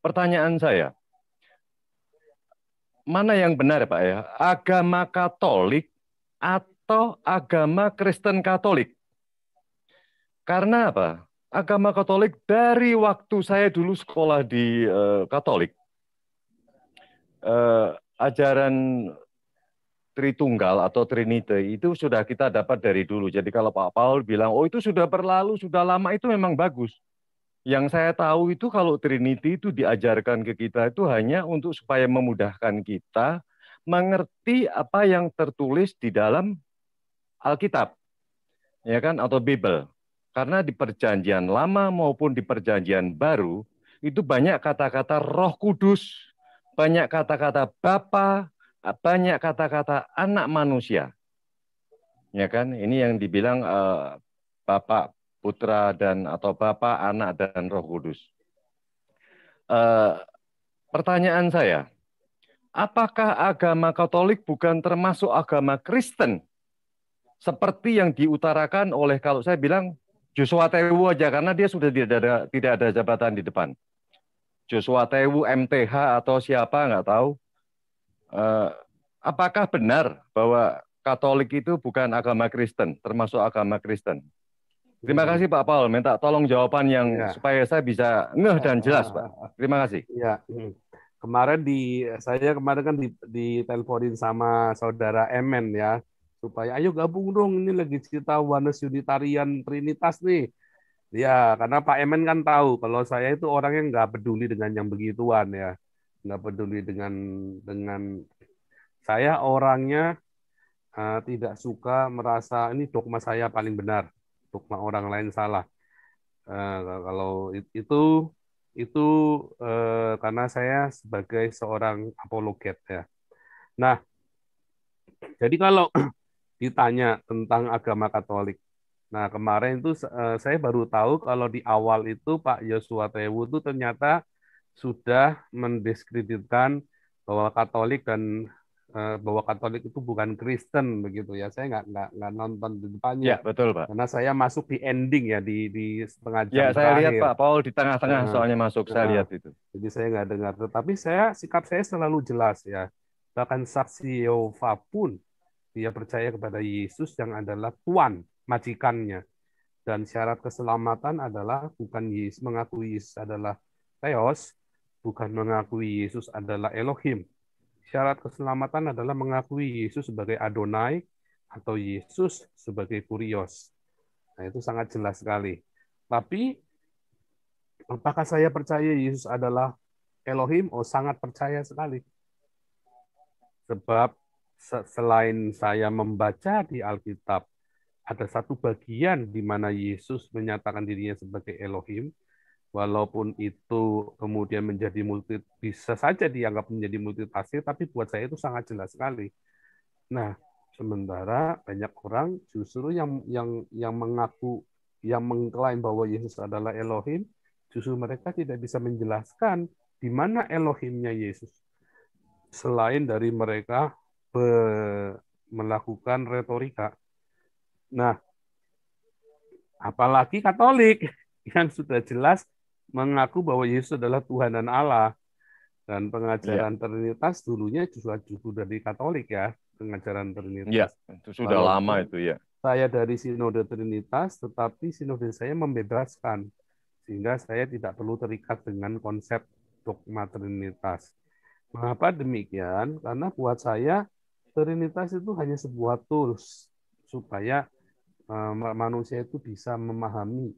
pertanyaan saya, mana yang benar Pak ya? Agama Katolik atau agama Kristen Katolik? Karena apa? Agama Katolik dari waktu saya dulu sekolah di Katolik, ajaran Tritunggal atau Trinity itu sudah kita dapat dari dulu. Jadi kalau Pak Paul bilang, oh itu sudah berlalu, sudah lama, itu memang bagus. Yang saya tahu itu kalau Trinity itu diajarkan ke kita itu hanya untuk supaya memudahkan kita mengerti apa yang tertulis di dalam Alkitab, ya kan, atau Bible. Karena di Perjanjian Lama maupun di Perjanjian Baru itu banyak kata-kata Roh Kudus, banyak kata-kata Bapa, banyak kata-kata anak manusia. Ya kan? Ini yang dibilang Bapak, Putra dan atau Bapa, Anak dan Roh Kudus. Pertanyaan saya, apakah agama Katolik bukan termasuk agama Kristen? Seperti yang diutarakan oleh, kalau saya bilang Joshua Tewu aja, karena dia sudah tidak ada jabatan di depan. Joshua Tewu, MTH atau siapa nggak tahu. Apakah benar bahwa Katolik itu bukan agama Kristen, termasuk agama Kristen? Terima kasih Pak Paul, minta tolong jawaban yang supaya saya bisa ngeh dan jelas Pak. Terima kasih. Ya, saya kemarin kan diteleponin sama saudara Emen ya, supaya ayo gabung dong, ini lagi cerita Oneness Unitarian Trinitas nih. Ya, karena Pak Emen kan tahu kalau saya itu orang yang nggak peduli dengan yang begituan ya, nggak peduli dengan saya orangnya tidak suka merasa ini dogma saya paling benar, dogma orang lain salah. Kalau itu karena saya sebagai seorang apologet ya. Nah, jadi kalau ditanya tentang agama Katolik, nah kemarin itu saya baru tahu kalau di awal itu Pak Joshua Tewu itu ternyata sudah mendiskreditkan bahwa Katolik itu bukan Kristen begitu ya. Saya nggak nonton di depannya. Ya betul Pak. Karena saya masuk di ending ya di setengah jam ya, saya lihat terakhir. Pak Paul di tengah-tengah soalnya masuk, saya lihat itu. Jadi saya nggak dengar. Tetapi sikap saya selalu jelas ya. Bahkan saksi Yehova pun dia percaya kepada Yesus yang adalah Tuhan, majikannya. Dan syarat keselamatan adalah bukan mengakui Yesus adalah Theos, bukan mengakui Yesus adalah Elohim. Syarat keselamatan adalah mengakui Yesus sebagai Adonai atau Yesus sebagai Kurios. Nah, itu sangat jelas sekali. Tapi apakah saya percaya Yesus adalah Elohim? Oh, sangat percaya sekali. Sebab selain saya membaca di Alkitab, ada satu bagian di mana Yesus menyatakan dirinya sebagai Elohim, walaupun itu kemudian bisa saja dianggap menjadi multitafsir, tapi buat saya itu sangat jelas sekali. Nah, sementara banyak orang justru yang mengklaim bahwa Yesus adalah Elohim, justru mereka tidak bisa menjelaskan di mana Elohimnya Yesus. Selain dari mereka melakukan retorika. Nah, apalagi Katolik yang sudah jelas mengaku bahwa Yesus adalah Tuhan dan Allah. Dan pengajaran Trinitas dulunya justru dari Katolik ya, pengajaran Trinitas. Iya, itu sudah lama itu ya. Saya dari Sinode Trinitas, tetapi sinode saya membebaskan. Sehingga saya tidak perlu terikat dengan konsep dogma Trinitas. Mengapa demikian? Karena buat saya Trinitas itu hanya sebuah tools supaya manusia itu bisa memahami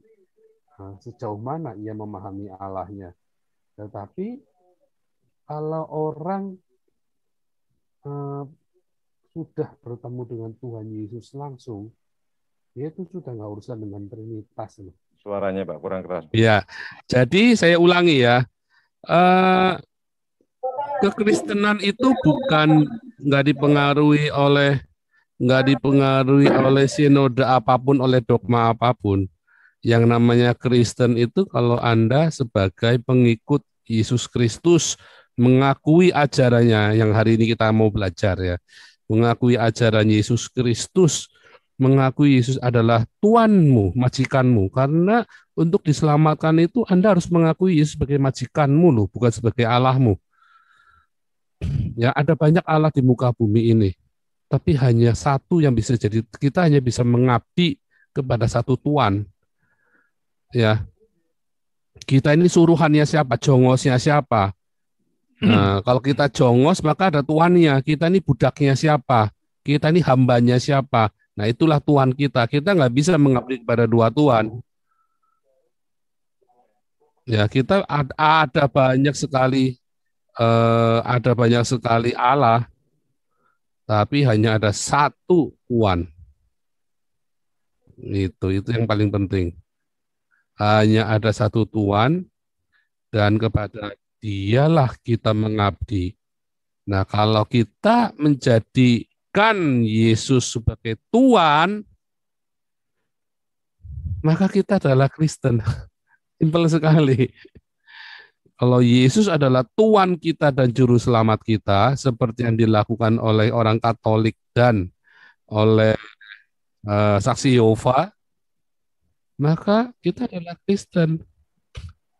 sejauh mana ia memahami Allahnya. Tetapi kalau orang sudah bertemu dengan Tuhan Yesus langsung, dia itu sudah nggak urusan dengan Trinitas. Suaranya Pak kurang keras. Ya, jadi saya ulangi ya. Kekristenan itu bukan nggak dipengaruhi oleh sinode apapun, oleh dogma apapun. Yang namanya Kristen itu kalau Anda sebagai pengikut Yesus Kristus mengakui ajarannya, yang hari ini kita mau belajar ya, mengakui ajaran Yesus Kristus mengakui Yesus adalah Tuanmu, majikanmu. Karena untuk diselamatkan itu Anda harus mengakui Yesus sebagai majikanmu loh, bukan sebagai Allahmu. Ya, ada banyak Allah di muka bumi ini, tapi hanya satu yang bisa jadi, kita hanya bisa mengabdi kepada satu Tuhan. Ya, kita ini suruhannya siapa? Jongosnya siapa? Nah, kalau kita jongos maka ada tuannya. Kita ini budaknya siapa? Kita ini hambanya siapa? Nah, itulah Tuhan kita. Kita nggak bisa mengabdi kepada dua Tuhan. Ya, kita ada banyak sekali Allah, tapi hanya ada satu Tuhan. Itu yang paling penting. Hanya ada satu Tuhan dan kepada Dialah kita mengabdi. Nah, kalau kita menjadikan Yesus sebagai Tuhan, maka kita adalah Kristen. Simpel sekali. Kalau Yesus adalah Tuhan kita dan Juru Selamat kita, seperti yang dilakukan oleh orang Katolik dan oleh Saksi Yehova, maka kita adalah Kristen.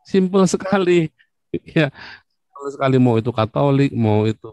Simpel sekali. Ya, simpel sekali, mau itu Katolik, mau itu